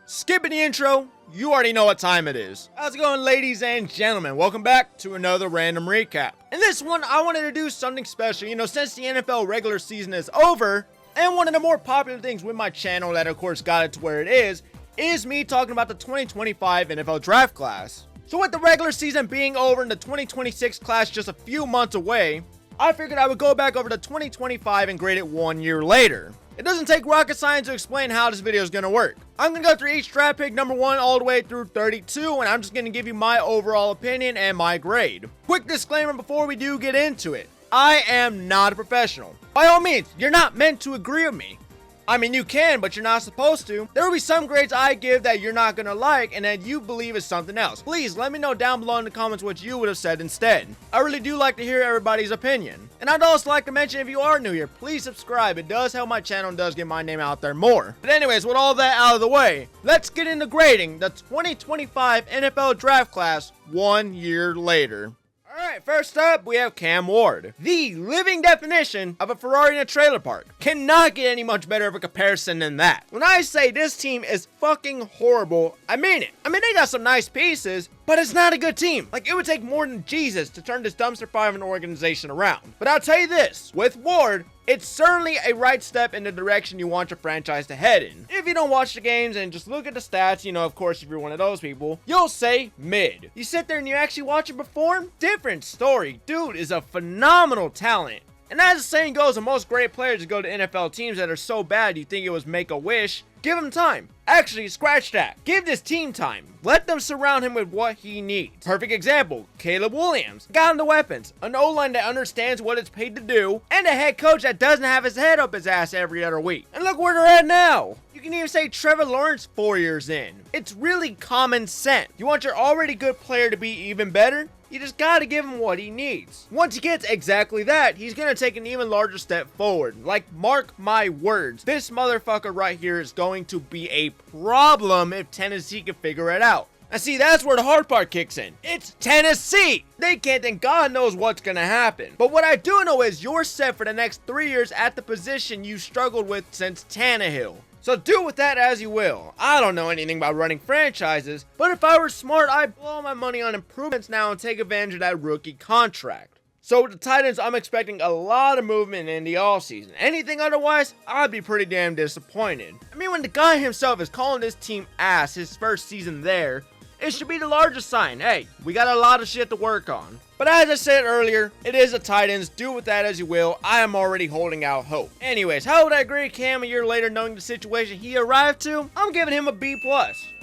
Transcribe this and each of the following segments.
Skipping the intro, you already know what time it is. How's it going, ladies and gentlemen? Welcome back to another random recap. In this one, I wanted to do something special. Since the NFL regular season is over, and one of the more popular things with my channel that of course got it to where it is me talking about the 2025 NFL draft class. So with the regular season being over and the 2026 class just a few months away, I figured I would go back over the 2025 and grade it 1 year later. It doesn't take rocket science to explain how this video is going to work. I'm going to go through each draft pick number 1 all the way through 32, and I'm just going to give you my overall opinion and my grade. Quick disclaimer before we do get into it. I am not a professional. By all means, you're not meant to agree with me. I mean, you can, but you're not supposed to. There will be some grades I give that you're not going to like and that you believe is something else. Please let me know down below in the comments what you would have said instead. I really do like to hear everybody's opinion. And I'd also like to mention, if you are new here, please subscribe. It does help my channel and does get my name out there more. But anyways, with all that out of the way, let's get into grading the 2025 NFL draft class 1 year later. Alright, first up, we have Cam Ward. The living definition of a Ferrari in a trailer park. Cannot get any much better of a comparison than that. When I say this team is fucking horrible, I mean it. I mean, they got some nice pieces, but it's not a good team. Like, it would take more than Jesus to turn this dumpster fire of an organization around. But I'll tell you this, with Ward, it's certainly a right step in the direction you want your franchise to head in. If you don't watch the games and just look at the stats, of course, if you're one of those people, you'll say mid. You sit there and you actually watch him perform, different story. Dude is a phenomenal talent. And as the saying goes, the most great players to go to NFL teams that are so bad you think it was make-a-wish. Give him time. Actually, scratch that. Give this team time. Let them surround him with what he needs. Perfect example, Caleb Williams. Got him the weapons, an O-line that understands what it's paid to do, and a head coach that doesn't have his head up his ass every other week. And look where they're at now. You can even say Trevor Lawrence 4 years in. It's really common sense. You want your already good player to be even better? You just gotta give him what he needs. Once he gets exactly that, he's gonna take an even larger step forward. Like, mark my words, this motherfucker right here is going to be a problem if Tennessee can figure it out. And see, that's where the hard part kicks in. It's Tennessee. They can't, and God knows what's gonna happen. But what I do know is you're set for the next 3 years at the position you struggled with since Tannehill. So do with that as you will. I don't know anything about running franchises, but if I were smart, I'd blow my money on improvements now and take advantage of that rookie contract. So with the Titans, I'm expecting a lot of movement in the offseason. Anything otherwise, I'd be pretty damn disappointed. I mean, when the guy himself is calling this team ass his first season there, it should be the largest sign. Hey, we got a lot of shit to work on. But as I said earlier, it is the Titans. Do with that as you will. I am already holding out hope. Anyways, how would I grade Cam a year later knowing the situation he arrived to? I'm giving him a B+.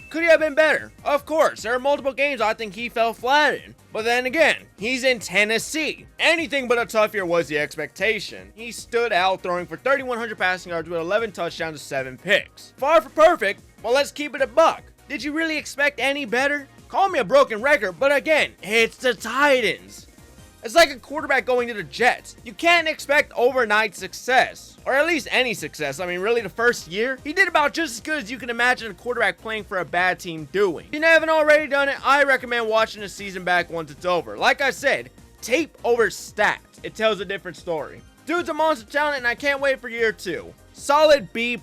Could he have been better? Of course, there are multiple games I think he fell flat in. But then again, he's in Tennessee. Anything but a tough year was the expectation. He stood out throwing for 3,100 passing yards with 11 touchdowns and 7 picks. Far from perfect, but let's keep it a buck. Did you really expect any better? Call me a broken record, but again, it's the Titans. It's like a quarterback going to the Jets. You can't expect overnight success, or at least any success. I mean, really, the first year, he did about just as good as you can imagine a quarterback playing for a bad team doing. If you haven't already done it, I recommend watching the season back once it's over. Like I said, tape over stats. It tells a different story. Dude's a monster talent, and I can't wait for year 2. Solid B+.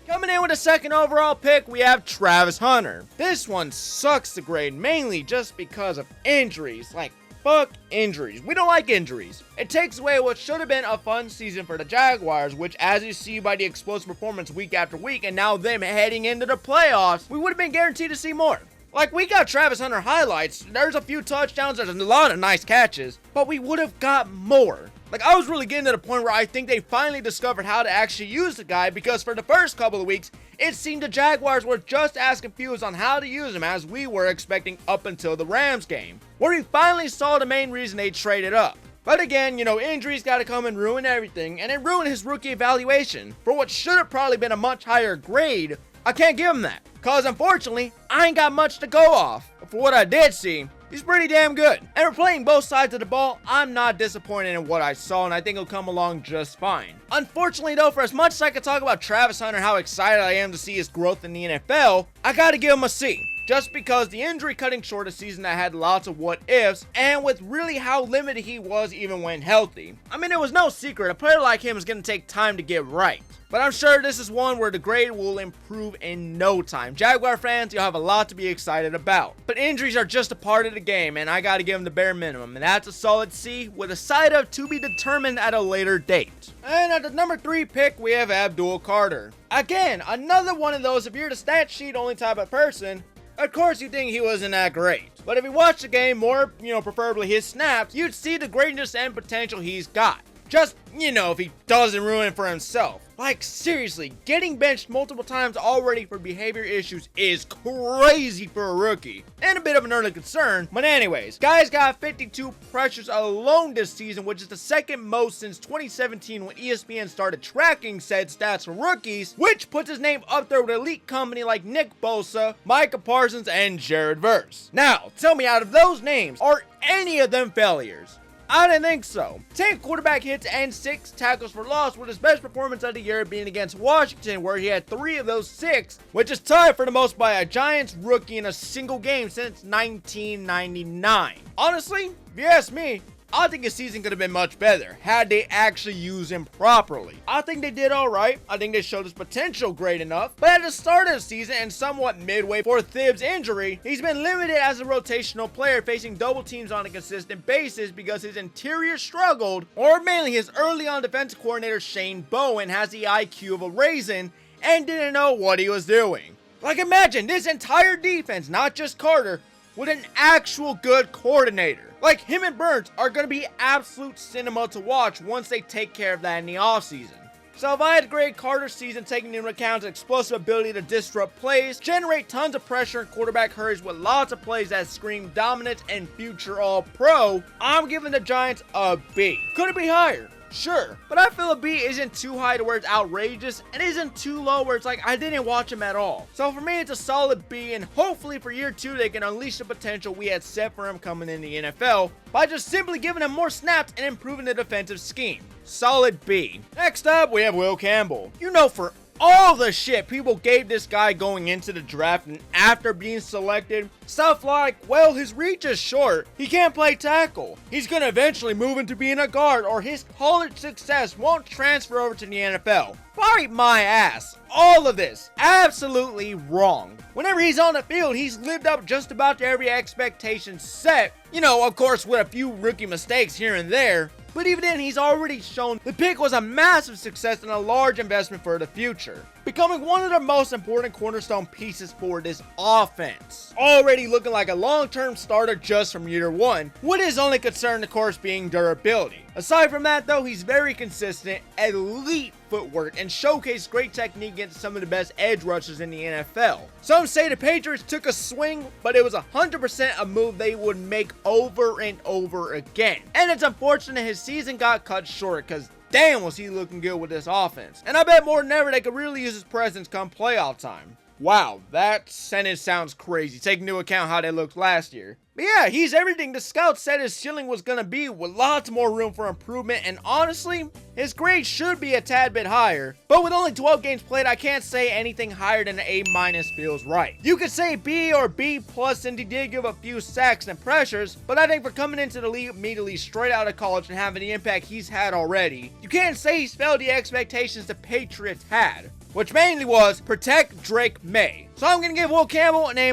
Coming in with a second overall pick, we have Travis Hunter. This one sucks to grade, mainly just because of injuries. Like, fuck injuries. We don't like injuries. It takes away what should have been a fun season for the Jaguars, which, as you see by the explosive performance week after week, and now them heading into the playoffs, we would have been guaranteed to see more. Like, we got Travis Hunter highlights, there's a few touchdowns, there's a lot of nice catches, but we would have got more. Like, I was really getting to the point where I think they finally discovered how to actually use the guy, because for the first couple of weeks, it seemed the Jaguars were just as confused on how to use him as we were expecting up until the Rams game, where we finally saw the main reason they traded up. But again, injuries gotta come and ruin everything, and it ruined his rookie evaluation. For what should have probably been a much higher grade, I can't give him that, cause unfortunately, I ain't got much to go off. But for what I did see, he's pretty damn good. And for playing both sides of the ball, I'm not disappointed in what I saw, and I think he'll come along just fine. Unfortunately though, for as much as I could talk about Travis Hunter, how excited I am to see his growth in the NFL, I gotta give him a C. Just because the injury cutting short a season that had lots of what ifs, and with really how limited he was even when healthy. I mean, it was no secret, a player like him is going to take time to get right. But I'm sure this is one where the grade will improve in no time. Jaguar fans, you'll have a lot to be excited about. But injuries are just a part of the game, and I gotta give him the bare minimum, and that's a solid C with a side of to be determined at a later date. And at the number 3 pick, we have Abdul Carter. Again, another one of those, if you're the stat sheet only type of person, of course you think he wasn't that great. But if you watch the game more, preferably his snaps, you'd see the greatness and potential he's got. Just, if he doesn't ruin it for himself. Like, seriously, getting benched multiple times already for behavior issues is crazy for a rookie. And a bit of an early concern. But anyways, guy's got 52 pressures alone this season, which is the second most since 2017 when ESPN started tracking said stats for rookies, which puts his name up there with elite company like Nick Bosa, Micah Parsons, and Jared Verse. Now, tell me, out of those names, are any of them failures? I didn't think so. 10 quarterback hits and 6 tackles for loss, with his best performance of the year being against Washington, where he had 3 of those 6, which is tied for the most by a Giants rookie in a single game since 1999. Honestly, if you ask me, I think his season could have been much better had they actually used him properly. I think they did alright. I think they showed his potential great enough. But at the start of the season and somewhat midway for Thibs' injury, he's been limited as a rotational player, facing double teams on a consistent basis because his interior struggled, or mainly his early on defensive coordinator Shane Bowen has the IQ of a raisin and didn't know what he was doing. Like, imagine this entire defense, not just Carter, with an actual good coordinator. Like, him and Burns are going to be absolute cinema to watch once they take care of that in the offseason. So if I had to grade Carter's season taking into account his explosive ability to disrupt plays, generate tons of pressure and quarterback hurries with lots of plays that scream dominance and future all-pro, I'm giving the Giants a B. Could it be higher? Sure, but I feel a B isn't too high to where it's outrageous and isn't too low where it's like I didn't watch him at all. So for me, it's a solid B, and hopefully for year 2 they can unleash the potential we had set for him coming in the NFL by just simply giving him more snaps and improving the defensive scheme. Solid B. Next up, we have Will Campbell. For all the shit people gave this guy going into the draft and after being selected, stuff like, well, his reach is short, he can't play tackle, he's gonna eventually move into being a guard, or his college success won't transfer over to the NFL. Bite my ass. All of this, absolutely wrong. Whenever he's on the field, he's lived up just about to every expectation set, of course with a few rookie mistakes here and there. But even then, he's already shown the pick was a massive success and a large investment for the future, becoming one of the most important cornerstone pieces for this offense. Already looking like a long-term starter just from year 1, with his only concern, of course, being durability. Aside from that, though, he's very consistent, elite footwork, and showcased great technique against some of the best edge rushers in the NFL. Some say the Patriots took a swing, but it was 100% a move they would make over and over again. And it's unfortunate his season got cut short, because damn was he looking good with this offense. And I bet more than ever they could really use his presence come playoff time. Wow, that sentence sounds crazy, taking into account how they looked last year. But yeah, he's everything the scouts said his ceiling was going to be, with lots more room for improvement, and honestly, his grade should be a tad bit higher. But with only 12 games played, I can't say anything higher than an A- feels right. You could say B or B+, since he did give a few sacks and pressures, but I think for coming into the league immediately straight out of college and having the impact he's had already, you can't say he's failed the expectations the Patriots had, which mainly was protect Drake May. So I'm going to give Will Campbell an A-.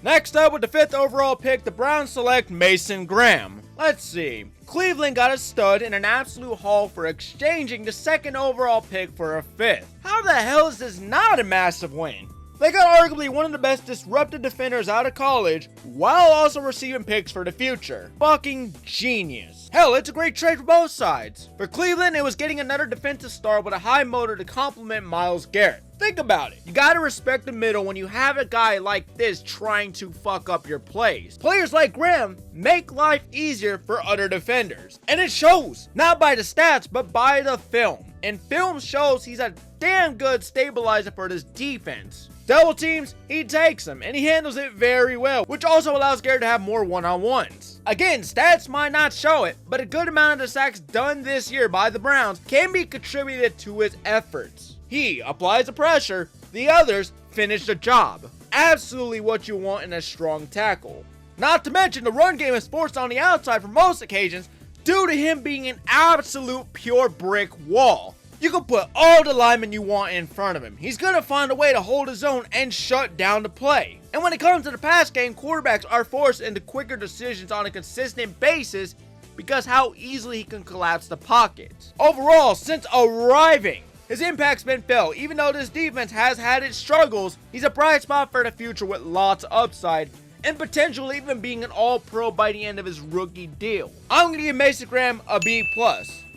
Next up, with the 5th overall pick, the Browns select Mason Graham. Let's see. Cleveland got a stud in an absolute haul for exchanging the 2nd overall pick for a 5th. How the hell is this not a massive win? They got arguably one of the best disruptive defenders out of college, while also receiving picks for the future. Fucking genius. Hell, it's a great trade for both sides. For Cleveland, it was getting another defensive star with a high motor to complement Myles Garrett. Think about it. You gotta respect the middle when you have a guy like this trying to fuck up your plays. Players like Graham make life easier for other defenders. And it shows, not by the stats, but by the film. And film shows he's a damn good stabilizer for this defense. double teams, he takes them, and he handles it very well, which also allows Garrett to have more one-on-ones. Again, stats might not show it, but a good amount of the sacks done this year by the Browns can be contributed to his efforts. He applies the pressure, the others finish the job. Absolutely what you want in a strong tackle. Not to mention the run game is forced on the outside for most occasions due to him being an absolute pure brick wall. You can put all the linemen you want in front of him. He's going to find a way to hold his own and shut down the play. And when it comes to the pass game, quarterbacks are forced into quicker decisions on a consistent basis because how easily he can collapse the pocket. Overall, since arriving, his impact's been felt. Even though this defense has had its struggles, he's a bright spot for the future with lots of upside and potentially even being an all-pro by the end of his rookie deal. I'm going to give Mason Graham a B+.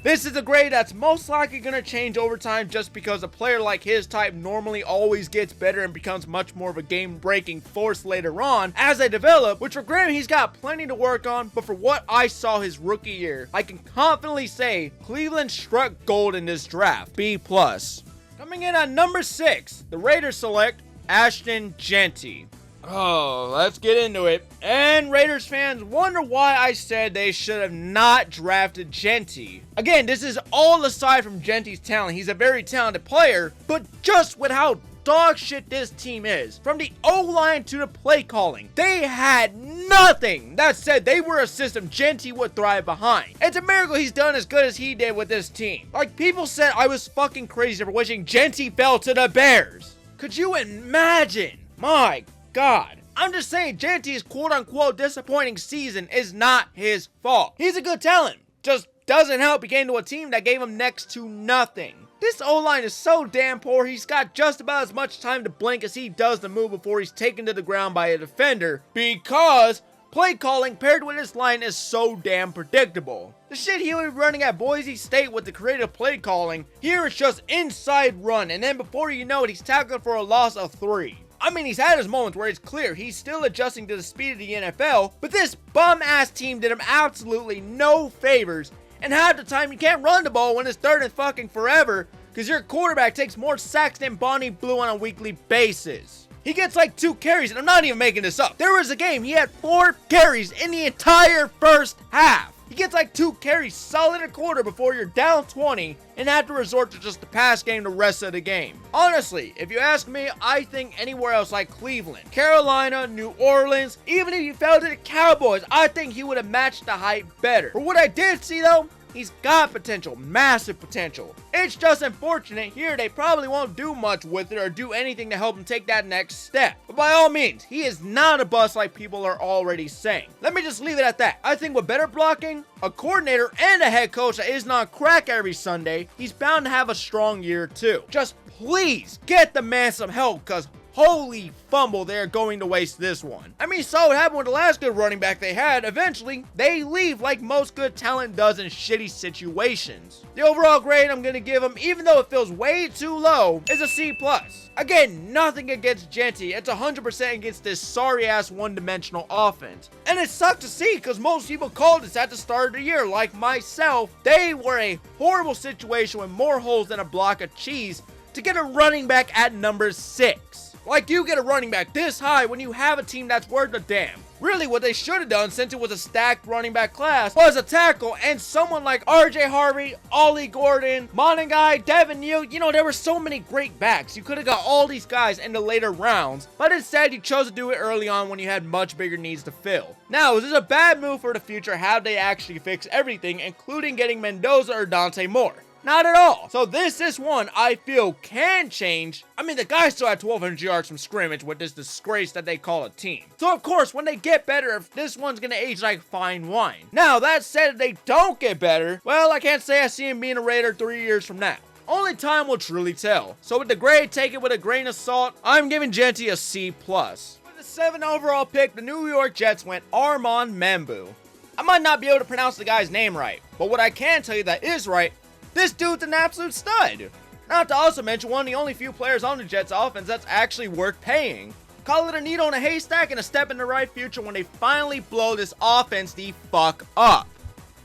This is a grade that's most likely going to change over time just because a player like his type normally always gets better and becomes much more of a game-breaking force later on as they develop, which for Graham he's got plenty to work on, but for what I saw his rookie year, I can confidently say Cleveland struck gold in this draft, B+. Coming in at number 6, the Raiders select Ashton Jeanty. Oh, let's get into it. And Raiders fans wonder why I said they should have not drafted Jeanty. Again, this is all aside from Genty's talent. He's a very talented player, but just with how dog shit this team is, from the O-line to the play calling, they had nothing that said they were a system Jeanty would thrive behind. It's a miracle he's done as good as he did with this team. Like, people said I was fucking crazy for wishing Jeanty fell to the Bears. Could you imagine? My God. I'm just saying Jeanty's quote-unquote disappointing season is not his fault. He's a good talent, just doesn't help he came to a team that gave him next to nothing. This O-line is so damn poor, he's got just about as much time to blink as he does to move before he's taken to the ground by a defender because play calling paired with his line is so damn predictable. The shit he was running at Boise State with the creative play calling, here it's just inside run, and then before you know it, he's tackled for a loss of 3. I mean, he's had his moments where it's clear he's still adjusting to the speed of the NFL, but this bum-ass team did him absolutely no favors, and half the time you can't run the ball when it's third and fucking forever, because your quarterback takes more sacks than Bonnie Blue on a weekly basis. He gets like 2 carries, and I'm not even making this up. There was a game, he had 4 carries in the entire first half. He gets like 2 carries solid a quarter before you're down 20 and have to resort to just the pass game the rest of the game. Honestly, if you ask me, I think anywhere else like Cleveland, Carolina, New Orleans, even if he fell to the Cowboys, I think he would have matched the hype better. For what I did see though, he's got potential, massive potential. It's just unfortunate here they probably won't do much with it or do anything to help him take that next step. But by all means, he is not a bust like people are already saying. Let me just leave it at that. I think with better blocking, a coordinator, and a head coach that is not crack every Sunday, he's bound to have a strong year too. Just please get the man some help, because holy fumble, they're going to waste this one. I mean, you saw what happened with the last good running back they had. Eventually, they leave like most good talent does in shitty situations. The overall grade I'm going to give him, even though it feels way too low, is a C+. Again, nothing against Jeanty. It's 100% against this sorry-ass one-dimensional offense. And it sucked to see because most people called this at the start of the year, like myself. They were a horrible situation with more holes than a block of cheese to get a running back at number 6. Like, you get a running back this high when you have a team that's worth a damn. Really, what they should have done, since it was a stacked running back class, was a tackle and someone like RJ Harvey, Ollie Gordon, Monangai, Devin Neal. You know, there were so many great backs. You could have got all these guys in the later rounds, but instead you chose to do it early on when you had much bigger needs to fill. Now, is this a bad move for the future? How'd they actually fix everything, including getting Mendoza or Dante Moore? Not at all. So this is one I feel can change. I mean, the guy still had 1,200 yards from scrimmage with this disgrace that they call a team. So of course, when they get better, if this one's gonna age like fine wine. Now, that said, if they don't get better, well, I can't say I see him being a Raider 3 years from now. Only time will truly tell. So with the grade, take it with a grain of salt. I'm giving Jeanty a C+. With the 7th overall pick, the New York Jets went Arman Meu. I might not be able to pronounce the guy's name right, but what I can tell you that is right, this dude's an absolute stud. Not to also mention one of the only few players on the Jets offense that's actually worth paying. Call it a needle in a haystack and a step in the right future when they finally blow this offense the fuck up.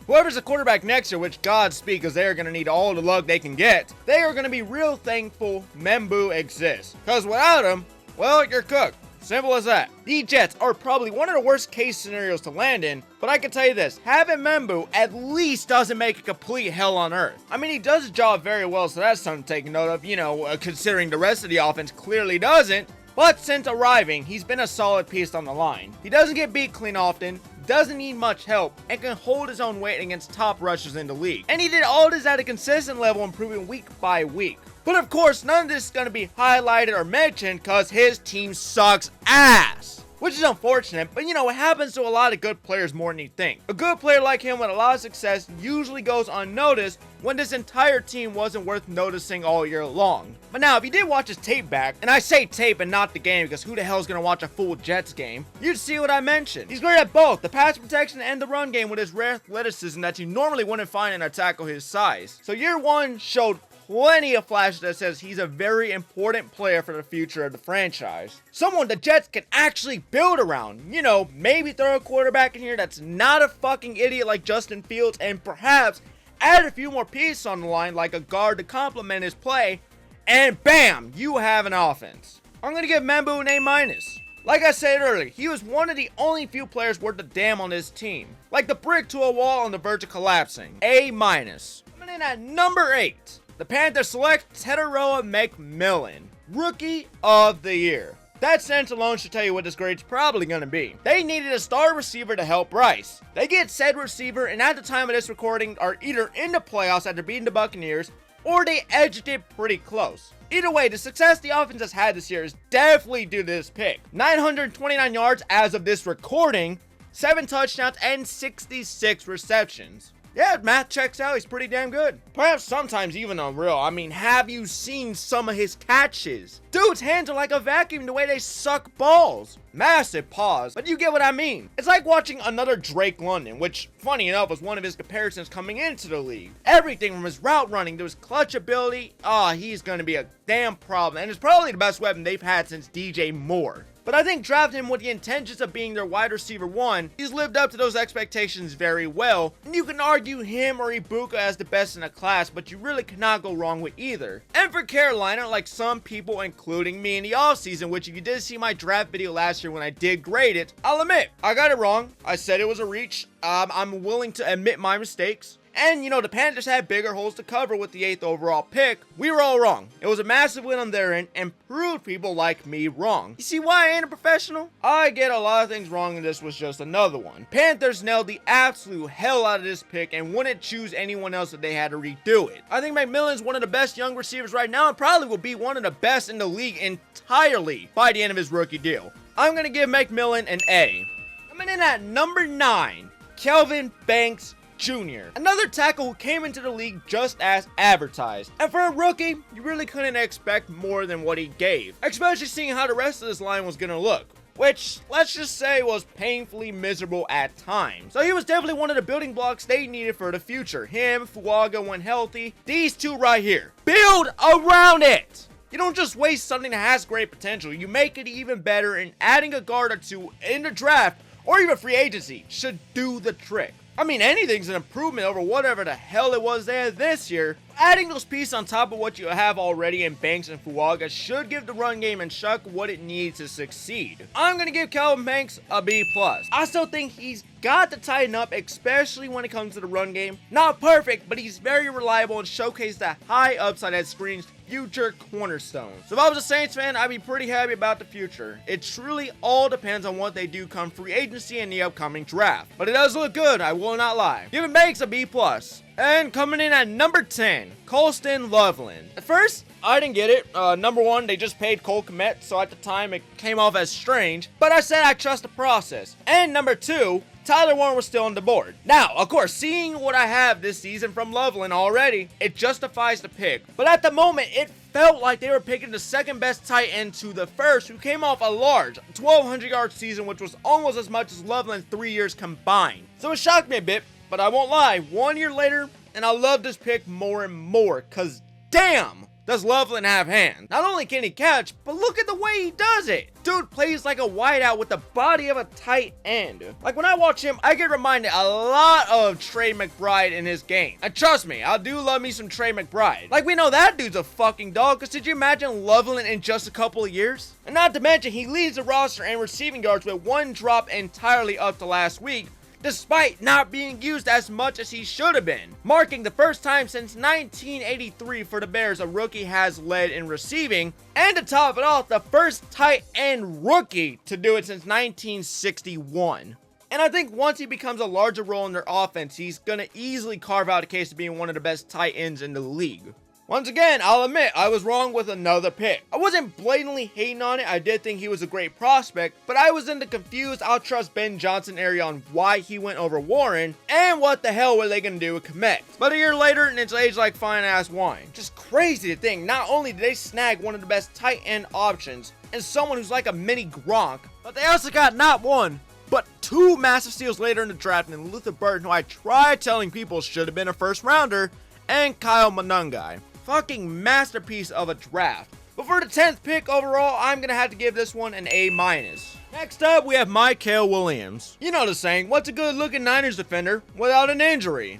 Whoever's the quarterback next year, which Godspeed, because they're going to need all the luck they can get, they are going to be real thankful Meu exists. Because without him, well, you're cooked. Simple as that. The Jets are probably one of the worst case scenarios to land in, but I can tell you this, having Membu at least doesn't make a complete hell on earth. I mean, he does his job very well, so that's something to take note of, considering the rest of the offense clearly doesn't. But since arriving, he's been a solid piece on the line. He doesn't get beat clean often, doesn't need much help, and can hold his own weight against top rushers in the league. And he did all this at a consistent level, improving week by week. But of course, none of this is going to be highlighted or mentioned because his team sucks ass. Which is unfortunate, but it happens to a lot of good players more than you think. A good player like him with a lot of success usually goes unnoticed when this entire team wasn't worth noticing all year long. But now, if you did watch his tape back, and I say tape and not the game because who the hell is going to watch a full Jets game, you'd see what I mentioned. He's great at both, the pass protection and the run game with his rare athleticism that you normally wouldn't find in a tackle his size. So year one showed plenty of flashes that says he's a very important player for the future of the franchise. Someone the Jets can actually build around. Maybe throw a quarterback in here that's not a fucking idiot like Justin Fields, and perhaps add a few more pieces on the line like a guard to complement his play, and bam, you have an offense. I'm going to give Membu an A-. Like I said earlier, he was one of the only few players worth a damn on this team. Like the brick to a wall on the verge of collapsing. A-. Coming in at number 8. The Panthers select Tedaroa McMillan, Rookie of the Year. That sentence alone should tell you what this grade's probably going to be. They needed a star receiver to help Rice. They get said receiver, and at the time of this recording are either in the playoffs after beating the Buccaneers, or they edged it pretty close. Either way, the success the offense has had this year is definitely due to this pick. 929 yards as of this recording, 7 touchdowns, and 66 receptions. Yeah, math checks out. He's pretty damn good. Perhaps sometimes even unreal. I mean, have you seen some of his catches? Dude's hands are like a vacuum the way they suck balls. Massive pause, but you get what I mean. It's like watching another Drake London, which, funny enough, was one of his comparisons coming into the league. Everything from his route running to his clutch ability, he's going to be a damn problem. And it's probably the best weapon they've had since DJ Moore. But I think drafting him with the intentions of being their wide receiver 1, he's lived up to those expectations very well. And you can argue him or Ibuka as the best in the class, but you really cannot go wrong with either. And for Carolina, like some people, including me in the offseason, which if you did see my draft video last year when I did grade it, I'll admit, I got it wrong. I said it was a reach. I'm willing to admit my mistakes. And, the Panthers had bigger holes to cover with the 8th overall pick. We were all wrong. It was a massive win on their end and proved people like me wrong. You see why I ain't a professional? I get a lot of things wrong and this was just another one. Panthers nailed the absolute hell out of this pick and wouldn't choose anyone else if they had to redo it. I think McMillan's one of the best young receivers right now and probably will be one of the best in the league entirely by the end of his rookie deal. I'm going to give McMillan an A. Coming in at number 9, Kelvin Banks Jr. Another tackle who came into the league just as advertised. And for a rookie, you really couldn't expect more than what he gave, especially seeing how the rest of this line was going to look, which, let's just say, was painfully miserable at times. So he was definitely one of the building blocks they needed for the future. Him, Fuaga when healthy, these two right here. Build around it! You don't just waste something that has great potential, you make it even better, and adding a guard or two in the draft, or even free agency, should do the trick. I mean, anything's an improvement over whatever the hell it was they had this year. Adding those pieces on top of what you have already in Banks and Fuaga should give the run game and Chuck what it needs to succeed. I'm going to give Kelvin Banks a B+. I still think he's got to tighten up, especially when it comes to the run game. Not perfect, but he's very reliable and showcased that high upside that screams future cornerstone. So if I was a Saints fan, I'd be pretty happy about the future. It truly all depends on what they do come free agency in the upcoming draft. But it does look good, I will not lie. Giving Banks a B+. And coming in at number 10, Colston Loveland. At first, I didn't get it. Number 1, they just paid Cole Kmet, so at the time it came off as strange. But I said I trust the process. And number 2, Tyler Warren was still on the board. Now, of course, seeing what I have this season from Loveland already, it justifies the pick. But at the moment, it felt like they were picking the second best tight end to the first, who came off a large 1,200-yard season, which was almost as much as Loveland's 3 years combined. So it shocked me a bit, but I won't lie, 1 year later, and I love this pick more and more, cause damn, does Loveland have hands? Not only can he catch, but look at the way he does it. Dude plays like a wideout with the body of a tight end. Like when I watch him, I get reminded a lot of Trey McBride in his game. And trust me, I do love me some Trey McBride. Like we know that dude's a fucking dog, because did you imagine Loveland in just a couple of years? And not to mention, he leads the roster in receiving yards with one drop entirely up to last week, despite not being used as much as he should have been, marking the first time since 1983 for the Bears a rookie has led in receiving, and to top it off, the first tight end rookie to do it since 1961. And I think once he becomes a larger role in their offense, he's going to easily carve out a case of being one of the best tight ends in the league. Once again, I'll admit, I was wrong with another pick. I wasn't blatantly hating on it, I did think he was a great prospect, but I was in the confused, I'll trust Ben Johnson area on why he went over Warren, and what the hell were they going to do with Kmet. But a year later, and it's aged like fine ass wine. Just crazy to think, not only did they snag one of the best tight end options, and someone who's like a mini Gronk, but they also got not one, but two massive steals later in the draft, and Luther Burton, who I tried telling people should have been a first rounder, and Kyle Monungai. Fucking masterpiece of a draft. But for the 10th pick overall, I'm gonna have to give this one an A-. Next up, we have Maxwell Williams. You know the saying, what's a good looking Niners defender without an injury?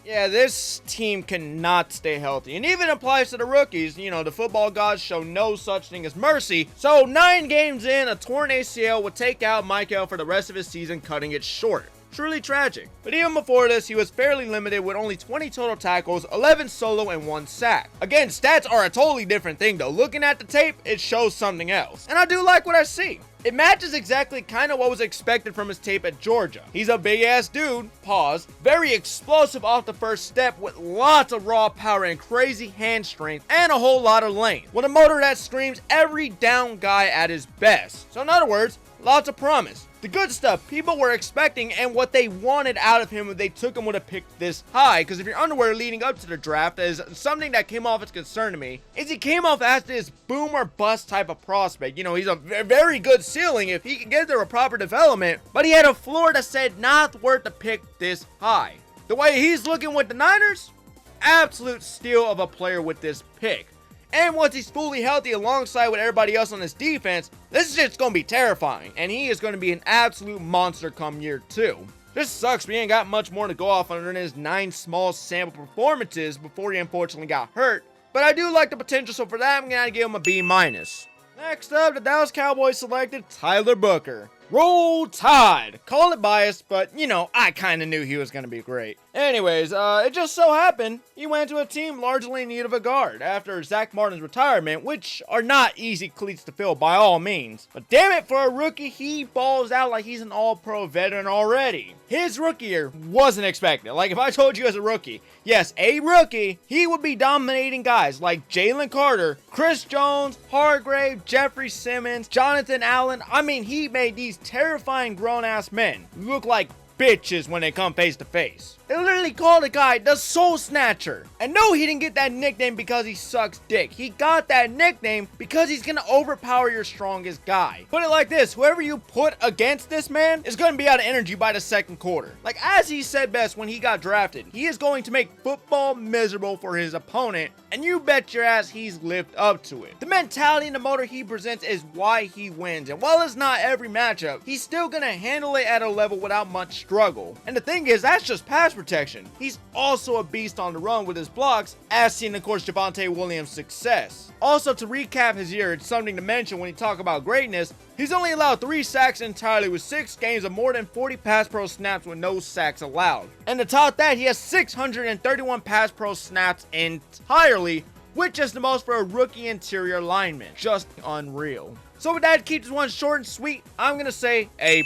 Yeah, this team cannot stay healthy, and even applies to the rookies. You know, the football gods show no such thing as mercy, so 9 games in, a torn ACL would take out Michael for the rest of his season, cutting it short. Truly tragic. But even before this, he was fairly limited with only 20 total tackles, 11 solo, and 1 sack. Again, stats are a totally different thing though. Looking at the tape, it shows something else. And I do like what I see. It matches exactly kind of what was expected from his tape at Georgia. He's a big ass dude, pause, very explosive off the first step with lots of raw power and crazy hand strength and a whole lot of length, with a motor that screams every down guy at his best. So in other words, lots of promise. The good stuff people were expecting and what they wanted out of him when they took him with a pick this high. Because if you're unaware, leading up to the draft, is something that came off as concern to me, is he came off as this boom or bust type of prospect. You know, he's a very good ceiling if he can get there with proper development, but he had a floor that said not worth the pick this high. The way he's looking with the Niners, absolute steal of a player with this pick. And once he's fully healthy alongside with everybody else on his defense, this is just going to be terrifying. And he is going to be an absolute monster come year 2. This sucks, we ain't got much more to go off on than his 9 small sample performances before he unfortunately got hurt. But I do like the potential, so for that I'm going to give him a B-. Next up, the Dallas Cowboys selected Tyler Booker. Roll Tide! Call it biased, but you know, I kinda knew he was gonna be great. Anyways, it just so happened he went to a team largely in need of a guard after Zach Martin's retirement, which are not easy cleats to fill by all means. But damn it, for a rookie, he balls out like he's an all-pro veteran already. His rookie year wasn't expected. Like if I told you as a rookie, yes, a rookie, he would be dominating guys like Jaylen Carter, Chris Jones, Hargrave, Jeffrey Simmons, Jonathan Allen. I mean, he made these terrifying grown-ass men look like bitches when they come face to face. They literally called the guy the Soul Snatcher. And no, he didn't get that nickname because he sucks dick. He got that nickname because he's gonna overpower your strongest guy. Put it like this, whoever you put against this man is gonna be out of energy by the second quarter. Like as he said best when he got drafted, he is going to make football miserable for his opponent, and you bet your ass he's lived up to it. The mentality and the motor he presents is why he wins, and while it's not every matchup, he's still gonna handle it at a level without much struggle. And the thing is, that's just pass protection. He's also a beast on the run with his blocks, as seen of course Javonte Williams' success. Also, to recap his year, it's something to mention when you talk about greatness, he's only allowed 3 sacks entirely with 6 games of more than 40 pass pro snaps with no sacks allowed. And to top that, he has 631 pass pro snaps entirely, which is the most for a rookie interior lineman. Just unreal. So with that, keep this one short and sweet, I'm gonna say A+.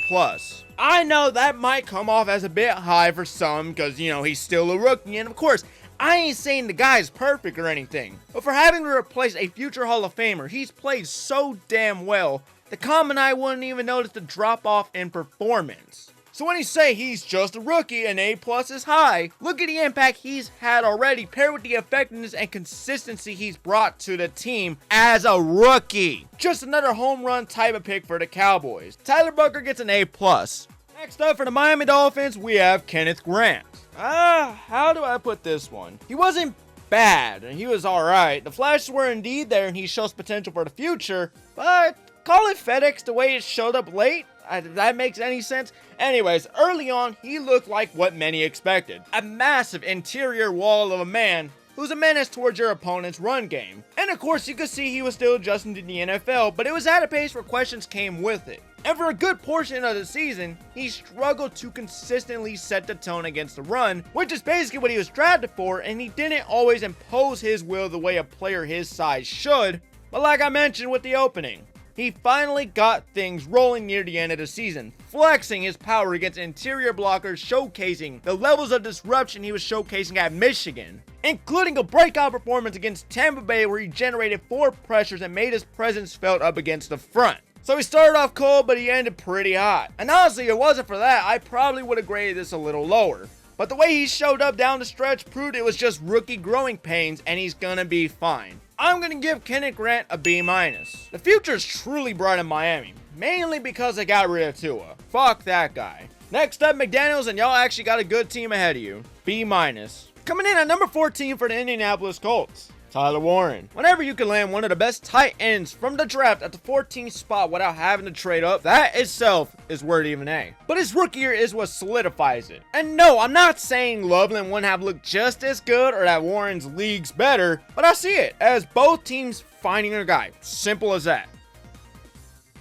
I know that might come off as a bit high for some because, you know, he's still a rookie, and of course, I ain't saying the guy is perfect or anything, but for having to replace a future Hall of Famer, he's played so damn well, the common eye wouldn't even notice the drop off in performance. So when you say he's just a rookie and A+ is high, look at the impact he's had already paired with the effectiveness and consistency he's brought to the team as a rookie. Just another home run type of pick for the Cowboys. Tyler Booker gets an A+. Next up for the Miami Dolphins, we have Kenneth Grant. How do I put this one? He wasn't bad. He was alright. The flashes were indeed there and he shows potential for the future, but call it FedEx the way it showed up late? If that makes any sense. Anyways, early on, he looked like what many expected. A massive interior wall of a man who's a menace towards your opponent's run game. And of course, you could see he was still adjusting to the NFL, but it was at a pace where questions came with it. And for a good portion of the season, he struggled to consistently set the tone against the run, which is basically what he was drafted for, and he didn't always impose his will the way a player his size should. But like I mentioned with the opening, he finally got things rolling near the end of the season, flexing his power against interior blockers, showcasing the levels of disruption he was showcasing at Michigan, including a breakout performance against Tampa Bay where he generated 4 pressures and made his presence felt up against the front. So he started off cold, but he ended pretty hot. And honestly, if it wasn't for that, I probably would have graded this a little lower. But the way he showed up down the stretch proved it was just rookie growing pains, and he's gonna be fine. I'm gonna give Kenneth Grant a B-. The future is truly bright in Miami, mainly because they got rid of Tua. Fuck that guy. Next up, McDaniels, and y'all actually got a good team ahead of you. B-. Coming in at number 14 for the Indianapolis Colts, Tyler Warren. Whenever you can land one of the best tight ends from the draft at the 14th spot without having to trade up, that itself is worthy of an A. But his rookie year is what solidifies it. And no, I'm not saying Loveland wouldn't have looked just as good or that Warren's league's better, but I see it as both teams finding a guy. Simple as that.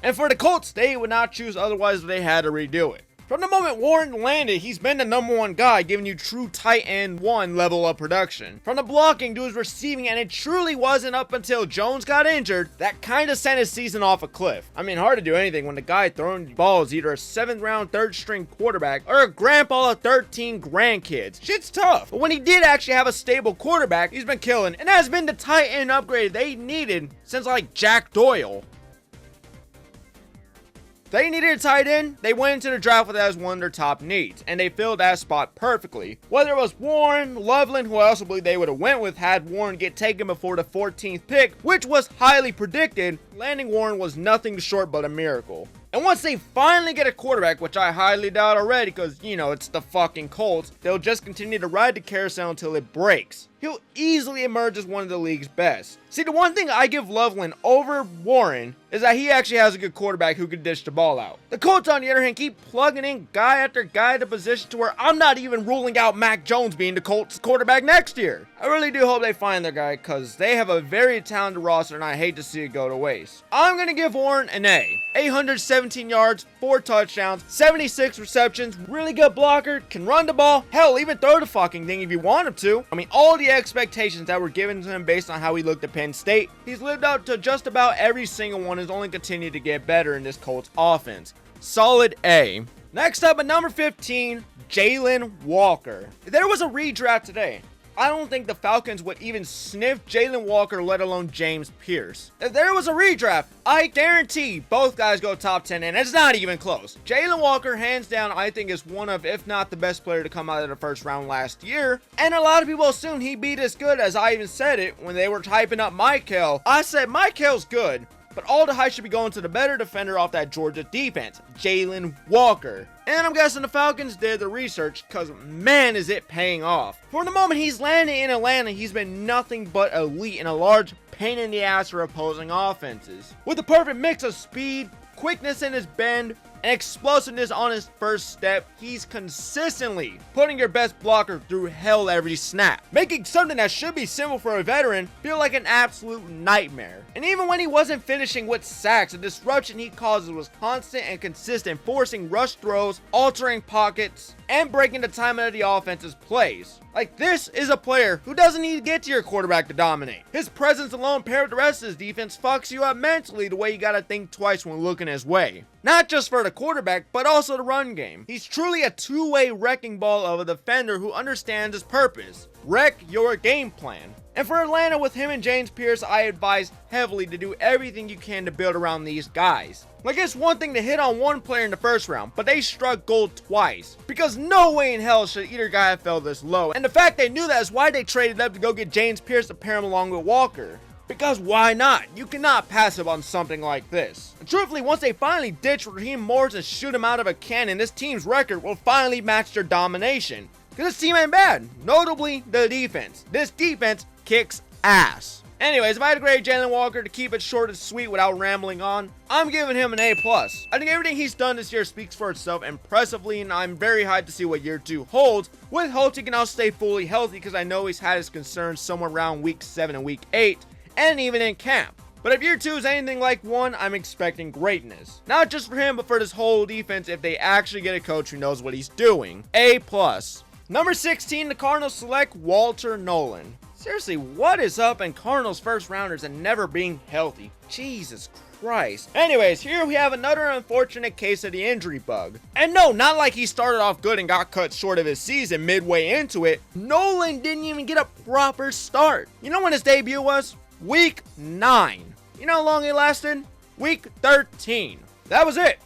And for the Colts, they would not choose otherwise if they had to redo it. From the moment Warren landed, he's been the number 1 guy, giving you true tight end 1 level of production. From the blocking to his receiving, and it truly wasn't up until Jones got injured that kind of sent his season off a cliff. I mean, hard to do anything when the guy throwing balls either a 7th round 3rd string quarterback or a grandpa of 13 grandkids. Shit's tough. But when he did actually have a stable quarterback, he's been killing and has been the tight end upgrade they needed since like Jack Doyle. They needed a tight end, they went into the draft with that as one of their top needs, and they filled that spot perfectly. Whether it was Warren, Loveland, who I also believe they would have went with had Warren get taken before the 14th pick, which was highly predicted, landing Warren was nothing short but a miracle. And once they finally get a quarterback, which I highly doubt already because, you know, it's the fucking Colts, they'll just continue to ride the carousel until it breaks. He'll easily emerge as one of the league's best. See, the one thing I give Loveland over Warren is that he actually has a good quarterback who can dish the ball out. The Colts, on the other hand, keep plugging in guy after guy to position to where I'm not even ruling out Mac Jones being the Colts quarterback next year. I really do hope they find their guy because they have a very talented roster and I hate to see it go to waste. I'm going to give Warren an A. 817 yards, 4 touchdowns, 76 receptions, really good blocker, can run the ball, hell, even throw the fucking thing if you want him to. I mean, all the expectations that were given to him based on how he looked at Penn State, he's lived up to just about every single one and has only continued to get better in this Colts offense. Solid A. Next up at number 15, Jaylen Walker. If there was a redraft today, I don't think the Falcons would even sniff Jaylen Walker, let alone James Pierce. If there was a redraft, I guarantee both guys go top 10, and it's not even close. Jaylen Walker, hands down, I think is one of, if not the best player to come out of the first round last year. And a lot of people assumed he'd be this good, as I even said it when they were typing up Michael. I said Michael's good, but all the hype should be going to the better defender off that Georgia defense, Jaylen Walker. And I'm guessing the Falcons did the research, because man is it paying off. From the moment he's landed in Atlanta, he's been nothing but elite and a large pain in the ass for opposing offenses. With the perfect mix of speed, quickness in his bend, and explosiveness on his first step, he's consistently putting your best blocker through hell every snap, making something that should be simple for a veteran feel like an absolute nightmare. And even when he wasn't finishing with sacks, the disruption he causes was constant and consistent, forcing rush throws, altering pockets, and breaking the timing of the offense's plays. Like, this is a player who doesn't need to get to your quarterback to dominate. His presence alone paired with the rest of his defense fucks you up mentally the way you gotta think twice when looking his way. Not just for the quarterback, but also the run game. He's truly a two-way wrecking ball of a defender who understands his purpose. Wreck your game plan. And for Atlanta, with him and James Pierce, I advise heavily to do everything you can to build around these guys. Like, it's one thing to hit on one player in the first round, but they struck gold twice. Because no way in hell should either guy have fell this low. And the fact they knew that is why they traded up to go get James Pierce to pair him along with Walker. Because why not? You cannot pass up on something like this. And truthfully, once they finally ditch Raheem Morris and shoot him out of a cannon, this team's record will finally match their domination. Because this team ain't bad, notably the defense. This defense kicks ass. Anyways, if I had to grade Jaylen Walker to keep it short and sweet without rambling on, I'm giving him an A+. I think everything he's done this year speaks for itself impressively, and I'm very hyped to see what year 2 holds. With hopes he can now stay fully healthy, because I know he's had his concerns somewhere around week 7 and week 8, and even in camp. But if year 2 is anything like 1, I'm expecting greatness. Not just for him, but for this whole defense if they actually get a coach who knows what he's doing. A+. Number 16, the Cardinals select Walter Nolan. Seriously, what is up in Cardinals first rounders and never being healthy? Jesus Christ. Anyways, here we have another unfortunate case of the injury bug. And no, not like he started off good and got cut short of his season midway into it. Nolan didn't even get a proper start. You know when his debut was? Week 9. You know how long it lasted? Week 13. That was it.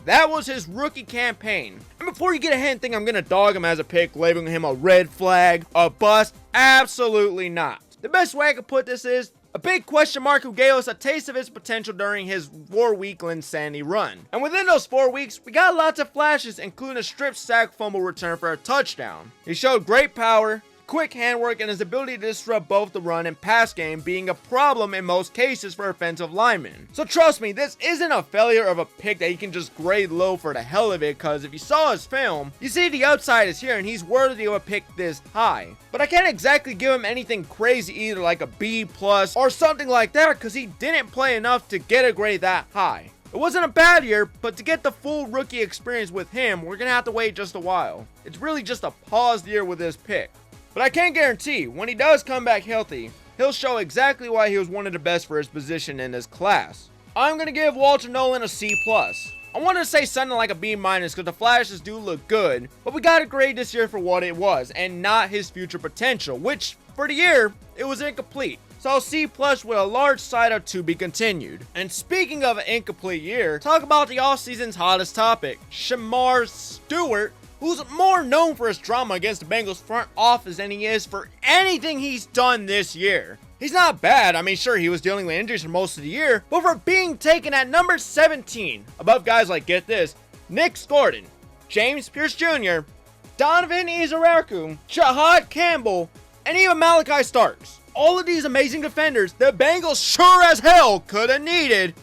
That was his rookie campaign. And before you get ahead and think I'm going to dog him as a pick, labeling him a red flag, a bust, absolutely not. The best way I could put this is a big question mark who gave us a taste of his potential during his 4-week Linsanity run. And within those 4 weeks, we got lots of flashes, including a strip sack fumble return for a touchdown. He showed great power, quick handwork, and his ability to disrupt both the run and pass game being a problem in most cases for offensive linemen. So trust me, this isn't a failure of a pick that you can just grade low for the hell of it, because if you saw his film, you see the upside is here and he's worthy of a pick this high. But I can't exactly give him anything crazy either, like a B+ or something like that, because he didn't play enough to get a grade that high. It wasn't a bad year, but to get the full rookie experience with him, we're going to have to wait just a while. It's really just a paused year with this pick. But I can guarantee, when he does come back healthy, he'll show exactly why he was one of the best for his position in this class. I'm going to give Walter Nolan a C+. I wanted to say something like a B- because the flashes do look good, but we got to grade this year for what it was, and not his future potential, which, for the year, it was incomplete. So C+ with a large side of to be continued. And speaking of an incomplete year, talk about the offseason's hottest topic, Shamar Stewart, who's more known for his drama against the Bengals front office than he is for anything he's done this year. He's not bad. I mean, sure, he was dealing with injuries for most of the year, but for being taken at number 17, above guys like, get this, Nick Gordon, James Pierce Jr., Donovan Jackson, Jiad Campbell, and even Malachi Starks. All of these amazing defenders the Bengals sure as hell could have needed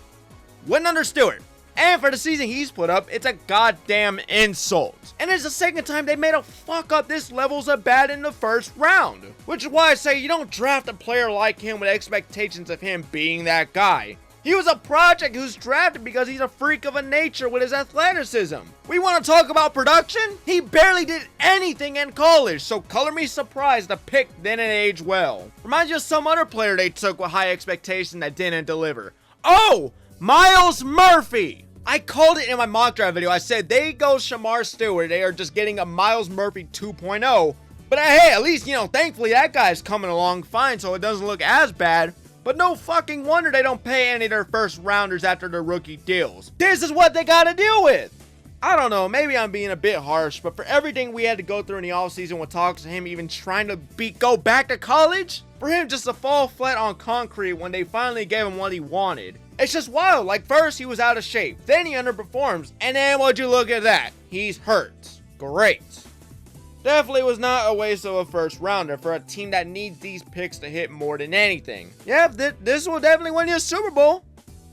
went under Stewart. And for the season he's put up, it's a goddamn insult. And it's the second time they made a fuck up this levels of bad in the first round. Which is why I say you don't draft a player like him with expectations of him being that guy. He was a project who's drafted because he's a freak of a nature with his athleticism. We want to talk about production? He barely did anything in college, so color me surprised the pick didn't age well. Reminds you of some other player they took with high expectations that didn't deliver. Oh! Myles Murphy! I called it in my mock draft video. I said, they go Shamar Stewart. They are just getting a Myles Murphy 2.0. But hey, at least, thankfully that guy's coming along fine, so it doesn't look as bad. But no fucking wonder they don't pay any of their first rounders after their rookie deals. This is what they gotta deal with. I don't know, maybe I'm being a bit harsh, but for everything we had to go through in the offseason with talks of him even trying to go back to college, for him just to fall flat on concrete when they finally gave him what he wanted. It's just wild. Like, first he was out of shape, then he underperforms, and then would you look at that? He's hurt. Great. Definitely was not a waste of a first rounder for a team that needs these picks to hit more than anything. Yep, this will definitely win you a Super Bowl.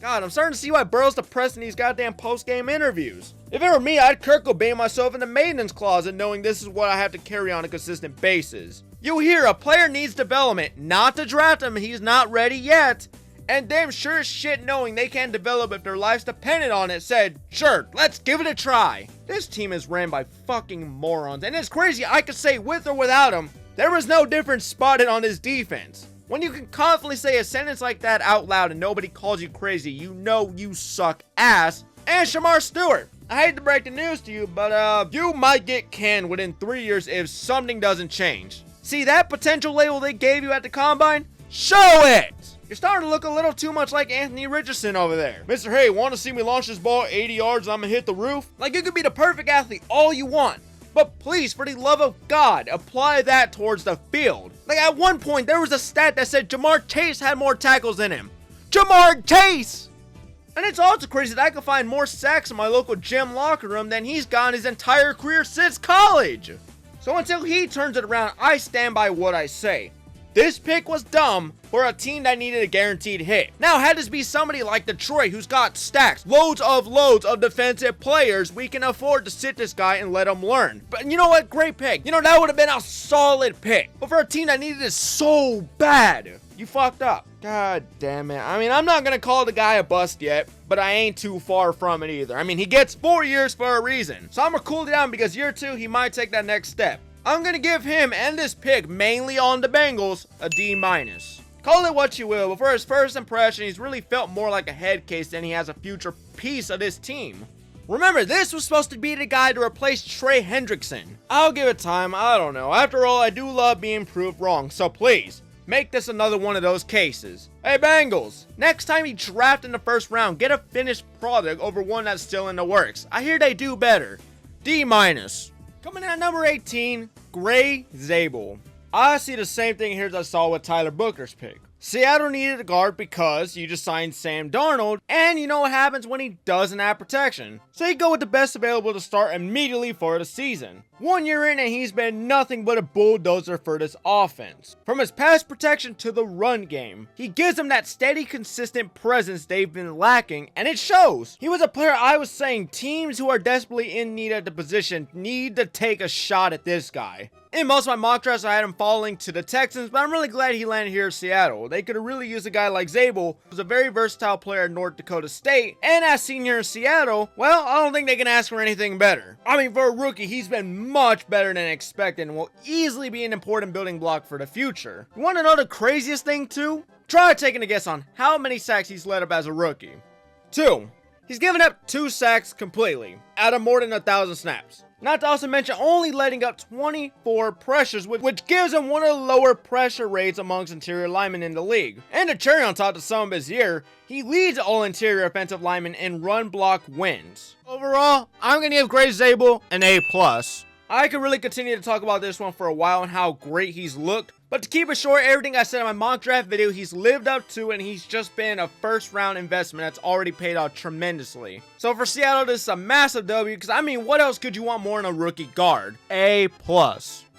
God, I'm starting to see why Burrow's depressed in these goddamn post-game interviews. If it were me, I'd Kurt Cobain myself in the maintenance closet knowing this is what I have to carry on a consistent basis. You hear a player needs development, not to draft him, he's not ready yet. And them sure as shit knowing they can't develop if their life's dependent on it said, sure, let's give it a try. This team is ran by fucking morons, and it's crazy I could say with or without him, there was no difference spotted on his defense. When you can confidently say a sentence like that out loud and nobody calls you crazy, you know you suck ass. And Shamar Stewart, I hate to break the news to you, but you might get canned within 3 years if something doesn't change. See that potential label they gave you at the combine? Show it! You're starting to look a little too much like Anthony Richardson over there. Mr. Hey, want to see me launch this ball 80 yards and I'm going to hit the roof? Like, you could be the perfect athlete all you want. But please, for the love of God, apply that towards the field. Like, at one point, there was a stat that said Ja'Marr Chase had more tackles than him. Ja'Marr Chase! And it's also crazy that I can find more sacks in my local gym locker room than he's gotten his entire career since college. So until he turns it around, I stand by what I say. This pick was dumb for a team that needed a guaranteed hit. Now, had this be somebody like Detroit who's got stacks, loads of defensive players, we can afford to sit this guy and let him learn. But you know what? Great pick. You know, that would have been a solid pick. But for a team that needed this so bad, you fucked up. God damn it. I mean, I'm not going to call the guy a bust yet, but I ain't too far from it either. I mean, he gets 4 years for a reason. So I'm going to cool it down because year 2, he might take that next step. I'm going to give him and this pick, mainly on the Bengals, a D-. Call it what you will, but for his first impression, he's really felt more like a head case than he has a future piece of this team. Remember, this was supposed to be the guy to replace Trey Hendrickson. I'll give it time, I don't know. After all, I do love being proved wrong, so please, make this another one of those cases. Hey Bengals, next time you draft in the first round, get a finished product over one that's still in the works. I hear they do better. D-. Coming in at number 18, Gray Zable. I see the same thing here as I saw with Tyler Booker's pick. Seattle needed a guard because you just signed Sam Darnold, and you know what happens when he doesn't have protection. So you go with the best available to start immediately for the season. 1 year in and he's been nothing but a bulldozer for this offense. From his pass protection to the run game, he gives them that steady, consistent presence they've been lacking, and it shows. He was a player I was saying teams who are desperately in need at the position need to take a shot at this guy. In most of my mock drafts, I had him falling to the Texans, but I'm really glad he landed here in Seattle. They could have really used a guy like Zable, who's a very versatile player at North Dakota State, and as seen here in Seattle, well, I don't think they can ask for anything better. I mean, for a rookie, he's been much better than expected and will easily be an important building block for the future. You want to know the craziest thing too? Try taking a guess on how many sacks he's led up as a rookie. 2. He's given up 2 sacks completely, out of more than 1,000 snaps. Not to also mention only letting up 24 pressures, which gives him one of the lower pressure rates amongst interior linemen in the league. And the cherry on top of some of his year, he leads all interior offensive linemen in run block wins. Overall, I'm going to give Gray Zable an A+. I could really continue to talk about this one for a while and how great he's looked, but to keep it short, everything I said in my mock draft video, he's lived up to, and he's just been a first round investment that's already paid out tremendously. So for Seattle, this is a massive W, because I mean, what else could you want more in a rookie guard? A+.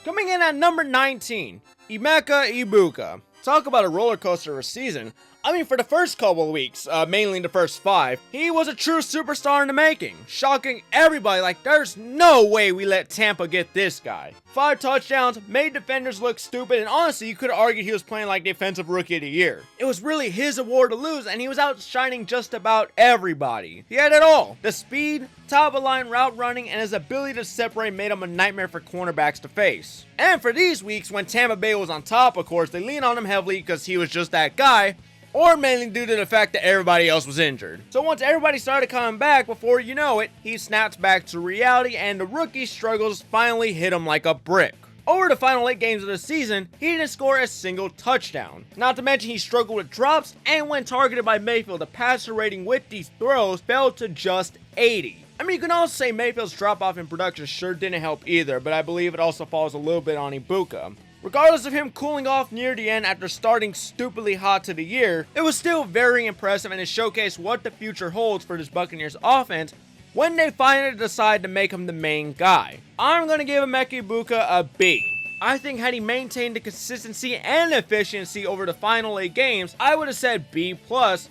Coming in at number 19, Ibuka. Talk about a roller coaster of a season. I mean, for the first couple of weeks, mainly the first 5, he was a true superstar in the making, shocking everybody like there's no way we let Tampa get this guy. 5 touchdowns, made defenders look stupid, and honestly, you could have argued he was playing like Defensive Rookie of the Year. It was really his award to lose, and he was outshining just about everybody. He had it all. The speed, top-of-the-line route running, and his ability to separate made him a nightmare for cornerbacks to face. And for these weeks, when Tampa Bay was on top, of course, they leaned on him heavily because he was just that guy, or mainly due to the fact that everybody else was injured. So once everybody started coming back, before you know it, he snaps back to reality and the rookie struggles finally hit him like a brick. Over the final 8 games of the season, he didn't score a single touchdown. Not to mention he struggled with drops, and when targeted by Mayfield, the passer rating with these throws fell to just 80. I mean, you can also say Mayfield's drop-off in production sure didn't help either, but I believe it also falls a little bit on Ibuka. Regardless of him cooling off near the end after starting stupidly hot to the year, it was still very impressive and it showcased what the future holds for this Buccaneers offense when they finally decide to make him the main guy. I'm going to give Emeka Ibuka a B. I think had he maintained the consistency and efficiency over the final 8 games, I would have said B+,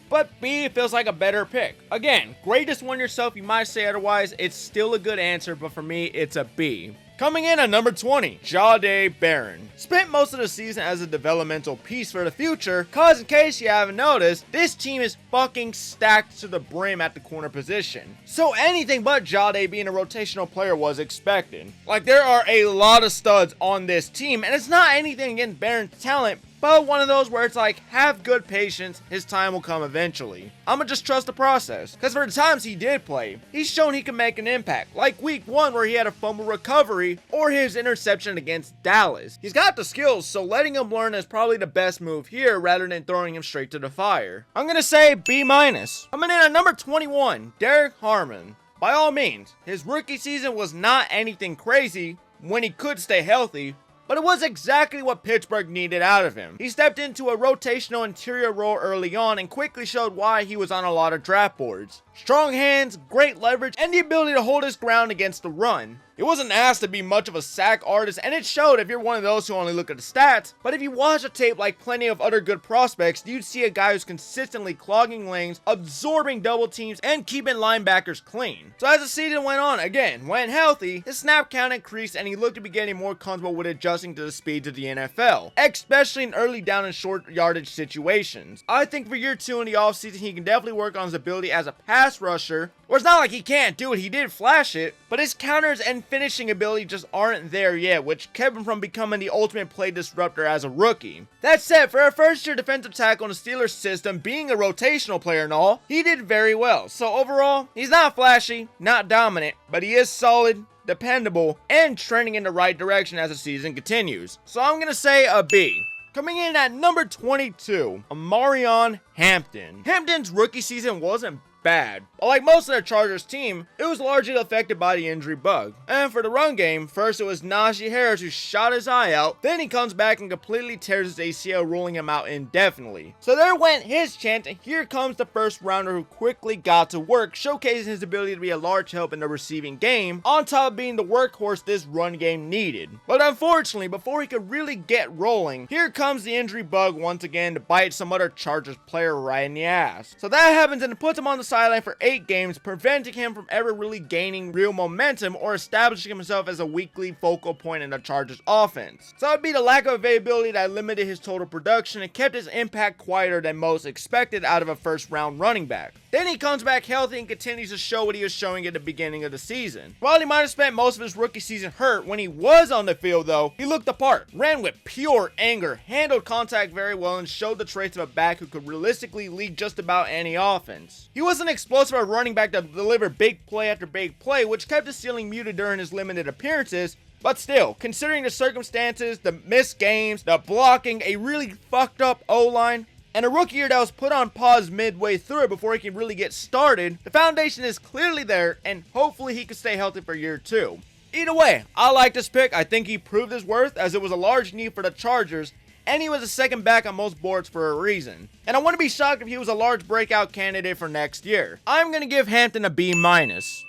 but B feels like a better pick. Again, greatest one yourself, you might say otherwise, it's still a good answer, but for me, it's a B. Coming in at number 20, Jahdae Barron. Spent most of the season as a developmental piece for the future, cause in case you haven't noticed, this team is fucking stacked to the brim at the corner position. So anything but Jahdae being a rotational player was expected. Like, there are a lot of studs on this team, and it's not anything against Barron's talent, but one of those where it's like, have good patience, his time will come eventually. I'ma just trust the process, because for the times he did play, he's shown he can make an impact, like week 1 where he had a fumble recovery, or his interception against Dallas. He's got the skills, so letting him learn is probably the best move here rather than throwing him straight to the fire. I'm gonna say B-. Coming in at number 21, Derek Harmon. By all means, his rookie season was not anything crazy when he could stay healthy, but it was exactly what Pittsburgh needed out of him. He stepped into a rotational interior role early on and quickly showed why he was on a lot of draft boards. Strong hands, great leverage, and the ability to hold his ground against the run. He wasn't asked to be much of a sack artist, and it showed if you're one of those who only look at the stats. But if you watch a tape like plenty of other good prospects, you'd see a guy who's consistently clogging lanes, absorbing double teams, and keeping linebackers clean. So as the season went on, again, when healthy, his snap count increased and he looked to be getting more comfortable with adjusting to the speeds of the NFL, especially in early down and short yardage situations. I think for year 2 in the offseason, he can definitely work on his ability as a pass rusher, or it's not like he can't do it, he did flash it, but his counters and finishing ability just aren't there yet, which kept him from becoming the ultimate play disruptor as a rookie. That said, for a first-year defensive tackle in the Steelers system, being a rotational player and all, he did very well. So overall, he's not flashy, not dominant, but he is solid, dependable, and trending in the right direction as the season continues. So I'm gonna say a B. Coming in at number 22, Amaran Hampton. Hampton's rookie season wasn't bad, but like most of their Chargers team, it was largely affected by the injury bug. And for the run game, first it was Najee Harris who shot his eye out, then he comes back and completely tears his ACL, ruling him out indefinitely. So there went his chance, and here comes the first rounder who quickly got to work, showcasing his ability to be a large help in the receiving game, on top of being the workhorse this run game needed. But unfortunately, before he could really get rolling, here comes the injury bug once again to bite some other Chargers player right in the ass. So that happens and it puts him on the sideline for 8 games, preventing him from ever really gaining real momentum or establishing himself as a weekly focal point in the Chargers offense. So it'd be the lack of availability that limited his total production and kept his impact quieter than most expected out of a first round running back. Then he comes back healthy and continues to show what he was showing at the beginning of the season. While he might have spent most of his rookie season hurt, when he was on the field though, he looked the part, ran with pure anger, handled contact very well, and showed the traits of a back who could realistically lead just about any offense. He was an explosive running back that delivered big play after big play, which kept his ceiling muted during his limited appearances. But still, considering the circumstances, the missed games, the blocking, a really fucked up O-line, and a rookie year that was put on pause midway through it before he can really get started, the foundation is clearly there, and hopefully he can stay healthy for year 2. Either way, I like this pick. I think he proved his worth, as it was a large need for the Chargers, and he was a second back on most boards for a reason. And I wouldn't be shocked if he was a large breakout candidate for next year. I'm going to give Hampton a B-.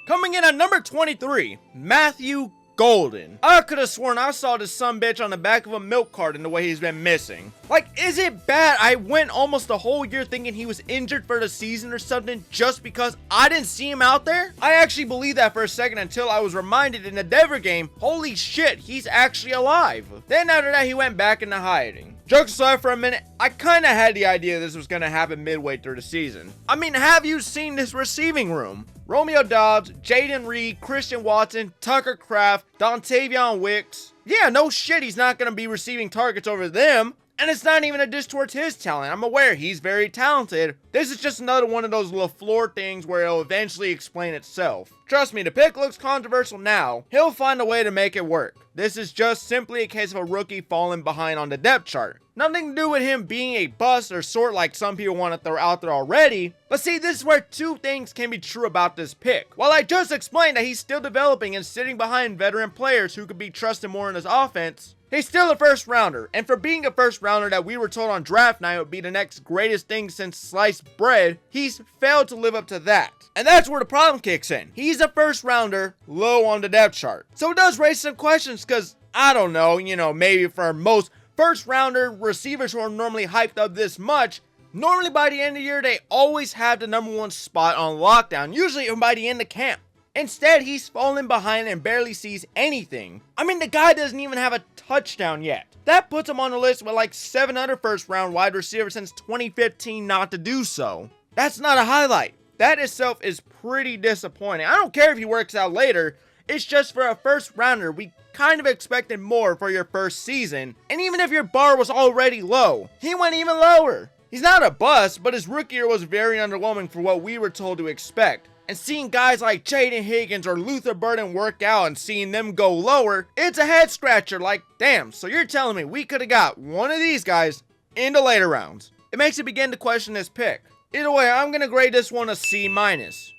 Coming in at number 23, Matthew Golden. I could have sworn I saw this sumbitch on the back of a milk carton the way he's been missing. Like, is it bad? I went almost the whole year thinking he was injured for the season or something just because I didn't see him out there? I actually believed that for a second until I was reminded in the Denver game, holy shit, he's actually alive. Then after that, he went back into hiding. Jokes aside for a minute, I kind of had the idea this was going to happen midway through the season. I mean, have you seen this receiving room? Romeo Doubs, Jaden Reed, Christian Watson, Tucker Kraft, Dontavion Wicks. Yeah, no shit, he's not going to be receiving targets over them. And it's not even a diss towards his talent. I'm aware he's very talented. This is just another one of those LaFleur things where it'll eventually explain itself. Trust me, the pick looks controversial now. He'll find a way to make it work. This is just simply a case of a rookie falling behind on the depth chart. Nothing to do with him being a bust or sort like some people want to throw out there already. But see, this is where two things can be true about this pick. While I just explained that he's still developing and sitting behind veteran players who could be trusted more in his offense, he's still a first rounder, and for being a first rounder that we were told on draft night would be the next greatest thing since sliced bread, he's failed to live up to that. And that's where the problem kicks in. He's a first rounder, low on the depth chart. So it does raise some questions because, I don't know, maybe for most first rounder receivers who are normally hyped up this much, normally by the end of the year, they always have the number 1 spot on lockdown, usually by the end of camp. Instead, he's falling behind and barely sees anything. I mean, the guy doesn't even have a touchdown yet. That puts him on the list with like 7 other first round wide receivers since 2015 not to do so. That's not a highlight. That itself is pretty disappointing. I don't care if he works out later. It's just for a first rounder, we kind of expected more for your first season. And even if your bar was already low, he went even lower. He's not a bust, but his rookie year was very underwhelming for what we were told to expect. And seeing guys like Jaden Higgins or Luther Burden work out and seeing them go lower, it's a head scratcher. Like, damn, so you're telling me we could have got one of these guys in the later rounds? It makes you begin to question this pick. Either way, I'm going to grade this one a C-.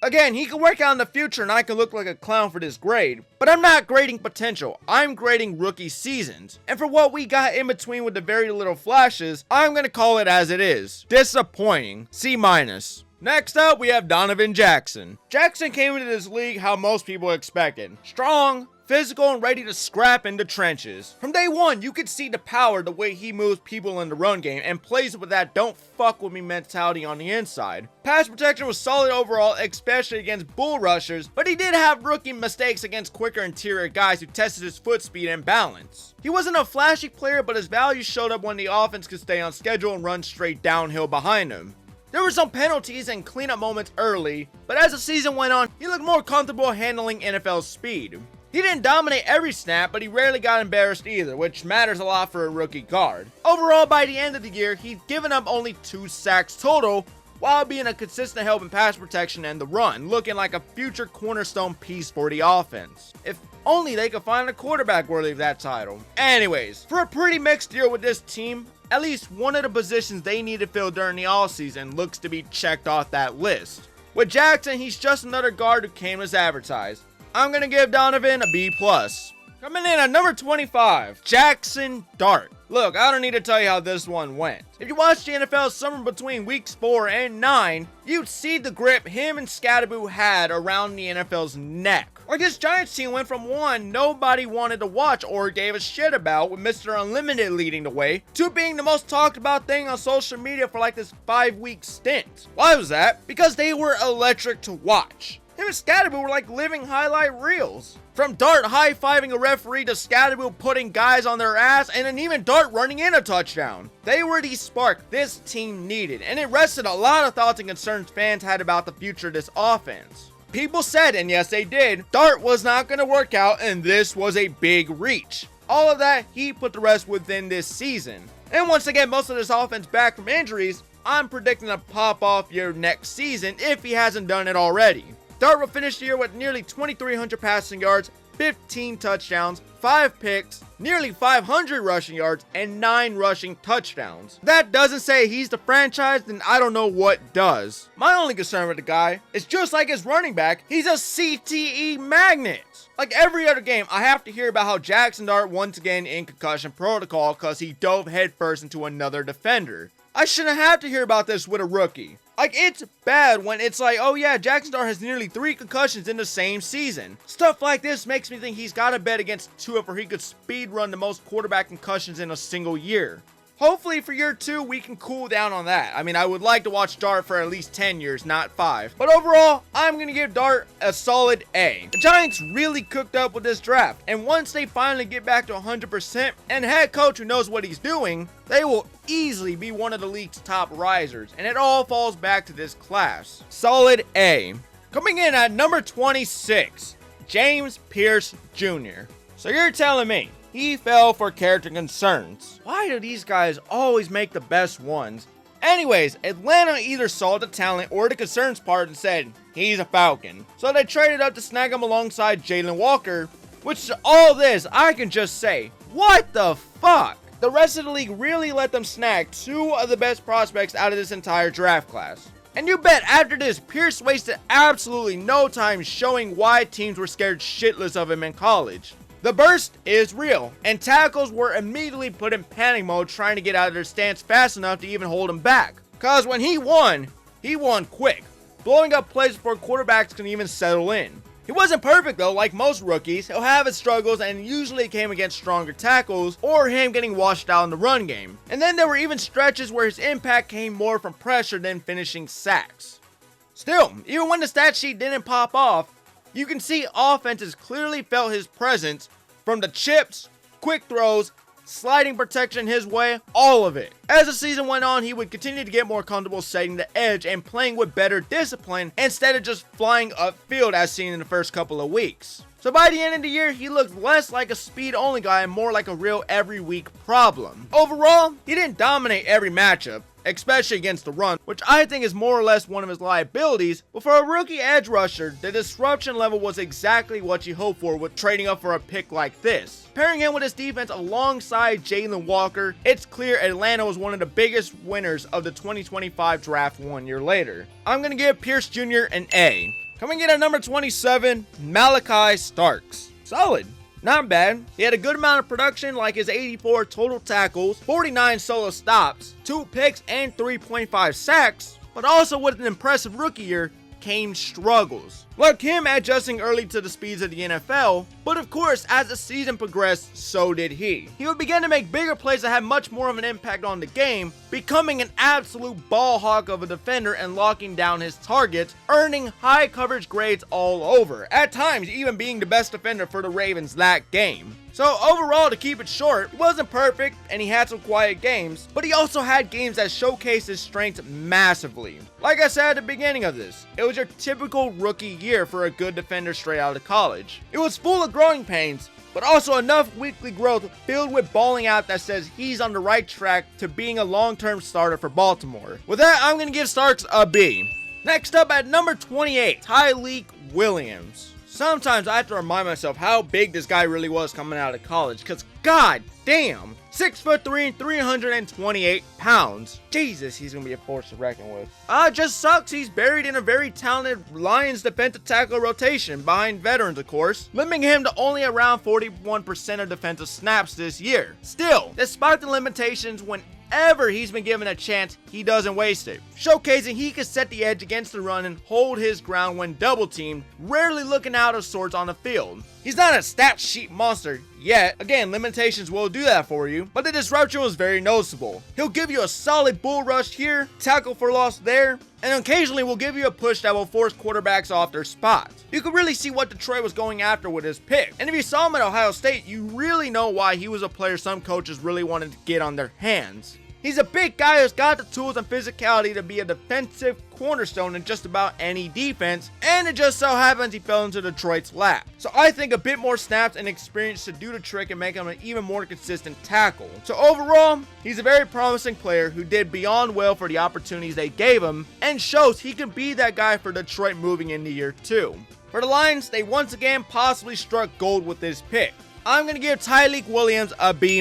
Again, he can work out in the future and I can look like a clown for this grade, but I'm not grading potential, I'm grading rookie seasons. And for what we got in between with the very little flashes, I'm going to call it as it is. Disappointing. C-. Next up, we have Donovan Jackson. Jackson came into this league how most people expected. Strong, physical, and ready to scrap in the trenches. From day one, you could see the power the way he moves people in the run game and plays with that don't fuck with me mentality on the inside. Pass protection was solid overall, especially against bull rushers, but he did have rookie mistakes against quicker interior guys who tested his foot speed and balance. He wasn't a flashy player, but his value showed up when the offense could stay on schedule and run straight downhill behind him. There were some penalties and cleanup moments early, but as the season went on, he looked more comfortable handling NFL speed. He didn't dominate every snap, but he rarely got embarrassed either, which matters a lot for a rookie guard. Overall, by the end of the year, he'd given up only 2 sacks total, while being a consistent help in pass protection and the run, looking like a future cornerstone piece for the offense. If only they could find a quarterback worthy of that title. Anyways, for a pretty mixed year with this team, at least one of the positions they need to fill during the offseason looks to be checked off that list. With Jackson, he's just another guard who came as advertised. I'm going to give Donovan a B+. Coming in at number 25, Jackson Dart. Look, I don't need to tell you how this one went. If you watched the NFL summer between weeks 4 and 9, you'd see the grip him and Scadaboo had around the NFL's neck. Like this Giants team went from one nobody wanted to watch or gave a shit about with Mr. Unlimited leading the way, to being the most talked about thing on social media for like this 5-week stint. Why was that? Because they were electric to watch. Him and Scadaboo were like living highlight reels. From Dart high-fiving a referee to Scadaboo putting guys on their ass, and then even Dart running in a touchdown. They were the spark this team needed, and it rested a lot of thoughts and concerns fans had about the future of this offense. People said, and yes they did, Dart was not going to work out and this was a big reach. All of that, he put the rest within this season. And once again, most of this offense back from injuries, I'm predicting a pop-off year next season if he hasn't done it already. Dart will finish the year with nearly 2,300 passing yards, 15 touchdowns, 5 picks, nearly 500 rushing yards, and 9 rushing touchdowns. If that doesn't say he's the franchise, then I don't know what does. My only concern with the guy is just like his running back, he's a CTE magnet. Like every other game, I have to hear about how Jackson Dart once again in concussion protocol because he dove headfirst into another defender. I shouldn't have to hear about this with a rookie. Like, it's bad when it's like, oh yeah, Jackson Dart has nearly 3 concussions in the same season. Stuff like this makes me think he's got to bet against Tua for he could speed run the most quarterback concussions in a single year. Hopefully for year 2, we can cool down on that. I mean, I would like to watch Dart for at least 10 years, not 5. But overall, I'm going to give Dart a solid A. The Giants really cooked up with this draft, and once they finally get back to 100% and a head coach who knows what he's doing, they will easily be one of the league's top risers, and it all falls back to this class. Solid A. Coming in at number 26, James Pierce Jr. So you're telling me he fell for character concerns. Why do these guys always make the best ones? Anyways, Atlanta either saw the talent or the concerns part and said, he's a Falcon. So they traded up to snag him alongside Jaylen Walker, which to all this, I can just say, what the fuck? The rest of the league really let them snag 2 of the best prospects out of this entire draft class. And you bet after this, Pierce wasted absolutely no time showing why teams were scared shitless of him in college. The burst is real, and tackles were immediately put in panic mode trying to get out of their stance fast enough to even hold him back. Cause when he won quick, blowing up plays before quarterbacks can even settle in. He wasn't perfect though, like most rookies. He'll have his struggles and usually came against stronger tackles or him getting washed out in the run game. And then there were even stretches where his impact came more from pressure than finishing sacks. Still, even when the stat sheet didn't pop off, you can see offenses clearly felt his presence from the chips, quick throws, sliding protection his way, all of it. As the season went on, he would continue to get more comfortable setting the edge and playing with better discipline instead of just flying upfield as seen in the first couple of weeks. So by the end of the year, he looked less like a speed-only guy and more like a real every-week problem. Overall, he didn't dominate every matchup, especially against the run, which I think is more or less one of his liabilities, but for a rookie edge rusher, the disruption level was exactly what you hope for with trading up for a pick like this. Pairing him with his defense alongside Jaylen Walker, it's clear Atlanta was one of the biggest winners of the 2025 draft 1 year later. I'm going to give Pierce Jr. an A. Coming in at number 27, Malachi Starks. Solid. Not bad. He had a good amount of production like his 84 total tackles, 49 solo stops, 2 picks, and 3.5 sacks. but also with an impressive rookie year came struggles. Like him adjusting early to the speeds of the NFL, but of course as the season progressed, so did he. He would begin to make bigger plays that had much more of an impact on the game, becoming an absolute ball hawk of a defender and locking down his targets, earning high coverage grades all over, at times even being the best defender for the Ravens that game. So overall, to keep it short, he wasn't perfect and he had some quiet games, but he also had games that showcased his strengths massively. Like I said at the beginning of this, it was your typical rookie year for a good defender straight out of college. It was full of growing pains, but also enough weekly growth filled with balling out that says he's on the right track to being a long-term starter for Baltimore. With that, I'm going to give Starks a B. Next up at number 28, Tyreek Williams. Sometimes I have to remind myself how big this guy really was coming out of college, because god damn, 6'3" and 328 pounds. Jesus, he's going to be a force to reckon with. Just sucks he's buried in a very talented Lions defensive tackle rotation, behind veterans of course, limiting him to only around 41% of defensive snaps this year. Still, despite the limitations, whenever he's been given a chance, he doesn't waste it, showcasing he can set the edge against the run and hold his ground when double teamed, rarely looking out of sorts on the field. He's not a stat sheet monster yet. Again, limitations will do that for you, but the disruption was very noticeable. He'll give you a solid bull rush here, tackle for loss there, and occasionally will give you a push that will force quarterbacks off their spots. You could really see what Detroit was going after with his pick, and if you saw him at Ohio State, you really know why he was a player some coaches really wanted to get on their hands. He's a big guy who's got the tools and physicality to be a defensive cornerstone in just about any defense, and it just so happens he fell into Detroit's lap. So I think a bit more snaps and experience to do the trick and make him an even more consistent tackle. So overall, he's a very promising player who did beyond well for the opportunities they gave him, and shows he can be that guy for Detroit moving into year 2. For the Lions, they once again possibly struck gold with this pick. I'm going to give Tyreek Williams a B-.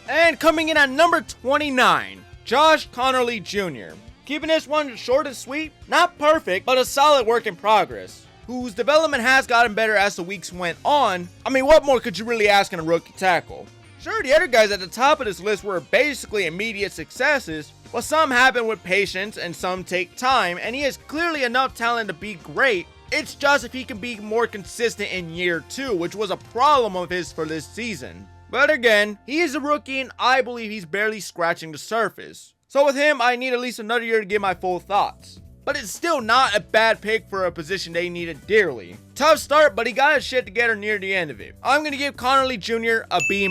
And coming in at number 29, Josh Conerly Jr. Keeping this one short and sweet, not perfect, but a solid work in progress, whose development has gotten better as the weeks went on. I mean, what more could you really ask in a rookie tackle? Sure, the other guys at the top of this list were basically immediate successes, but some happen with patience and some take time, and he has clearly enough talent to be great. It's just if he can be more consistent in year 2, which was a problem of his for this season. But again, he is a rookie and I believe he's barely scratching the surface. So with him, I need at least another year to get my full thoughts. But it's still not a bad pick for a position they needed dearly. Tough start, but he got his shit together near the end of it. I'm going to give Conerly Jr. a B-.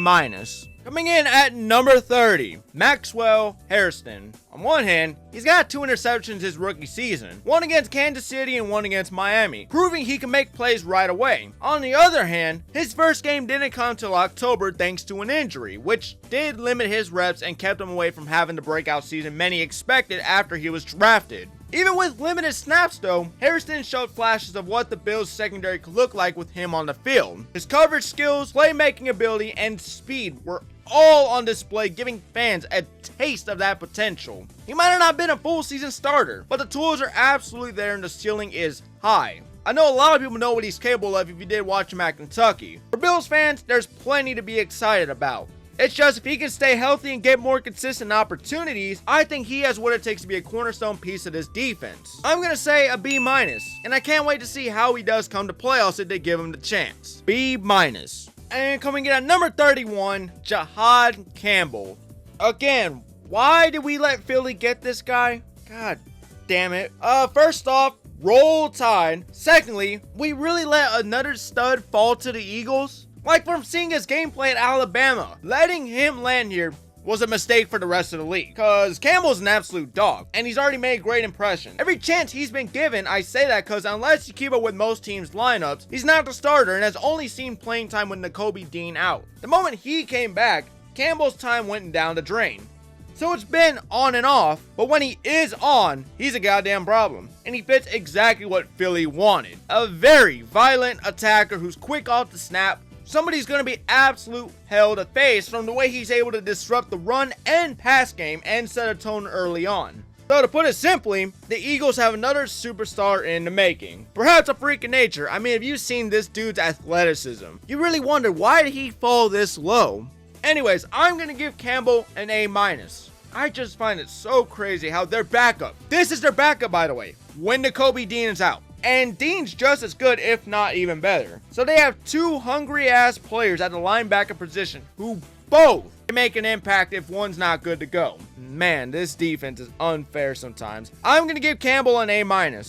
Coming in at number 30, Maxwell Haristen. On one hand, he's got 2 interceptions his rookie season, one against Kansas City and one against Miami, proving he can make plays right away. On the other hand, his first game didn't come till October thanks to an injury, which did limit his reps and kept him away from having the breakout season many expected after he was drafted. Even with limited snaps though, Harrison showed flashes of what the Bills secondary could look like with him on the field. His coverage skills, playmaking ability, and speed were all on display, giving fans a taste of that potential. He might have not been a full season starter, but the tools are absolutely there and the ceiling is high. I know a lot of people know what he's capable of if you did watch him at Kentucky. For Bills fans, there's plenty to be excited about. It's just if he can stay healthy and get more consistent opportunities, I think he has what it takes to be a cornerstone piece of this defense. I'm going to say a B-, and I can't wait to see how he does come to playoffs if they give him the chance. B-. And coming in at number 31, Jiad Campbell. Again, why did we let Philly get this guy? God damn it. First off, roll tide. Secondly, we really let another stud fall to the Eagles? Like from seeing his gameplay at Alabama, letting him land here was a mistake for the rest of the league. Cause Campbell's an absolute dog, and he's already made great impressions. Every chance he's been given, I say that cause unless you keep up with most teams' lineups, he's not the starter and has only seen playing time with Nakobe Dean out. The moment he came back, Campbell's time went down the drain. So it's been on and off, but when he is on, he's a goddamn problem. And he fits exactly what Philly wanted. A very violent attacker who's quick off the snap, somebody's going to be absolute hell to face from the way he's able to disrupt the run and pass game and set a tone early on. So to put it simply, the Eagles have another superstar in the making. Perhaps a freak of nature. I mean, have you seen this dude's athleticism? You really wonder why did he fall this low? Anyways, I'm going to give Campbell an A-. I just find it so crazy how their backup, this is their backup by the way, when Nakobe Dean is out. And Dean's just as good, if not even better. So they have two hungry-ass players at the linebacker position who both make an impact if one's not good to go. Man, this defense is unfair sometimes. I'm going to give Campbell an A-.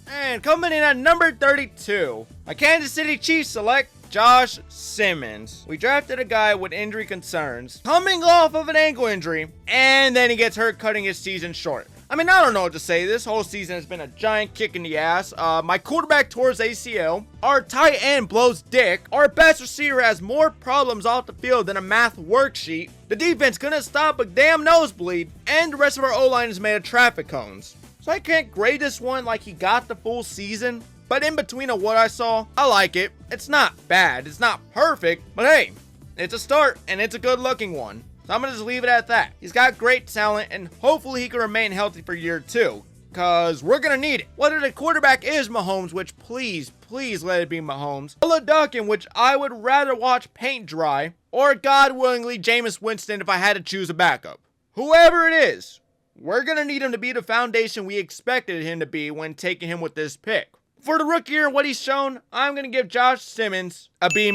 And coming in at number 32, my Kansas City Chiefs select Josh Simmons. We drafted a guy with injury concerns, coming off of an ankle injury, and then he gets hurt cutting his season short. I mean, I don't know what to say. This whole season has been a giant kick in the ass. My quarterback tore his ACL. Our tight end blows dick. Our best receiver has more problems off the field than a math worksheet. The defense couldn't stop a damn nosebleed. And the rest of our O-line is made of traffic cones. So I can't grade this one like he got the full season. But in between of what I saw, I like it. It's not bad. It's not perfect. But hey, it's a start and it's a good looking one. So I'm going to just leave it at that. He's got great talent, and hopefully he can remain healthy for year 2. Because we're going to need it. Whether the quarterback is Mahomes, which please let it be Mahomes. Or Duckin, which I would rather watch paint dry. Or God willingly, Jameis Winston if I had to choose a backup. Whoever it is, we're going to need him to be the foundation we expected him to be when taking him with this pick. For the rookie year and what he's shown, I'm going to give Josh Simmons a B-.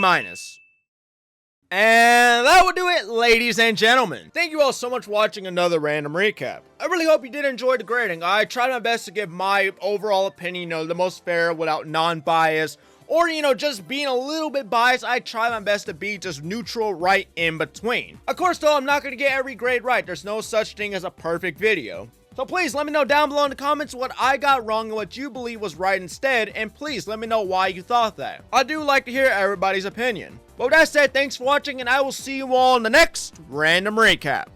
And that will do it, ladies and gentlemen. Thank you all so much for watching another random recap. I really hope you did enjoy the grading. I tried my best to give my overall opinion, the most fair without non-bias. Or, just being a little bit biased, I try my best to be just neutral right in between. Of course, though, I'm not going to get every grade right. There's no such thing as a perfect video. So please let me know down below in the comments what I got wrong and what you believe was right instead, and please let me know why you thought that. I do like to hear everybody's opinion. But with that said, thanks for watching, and I will see you all in the next Random Recap.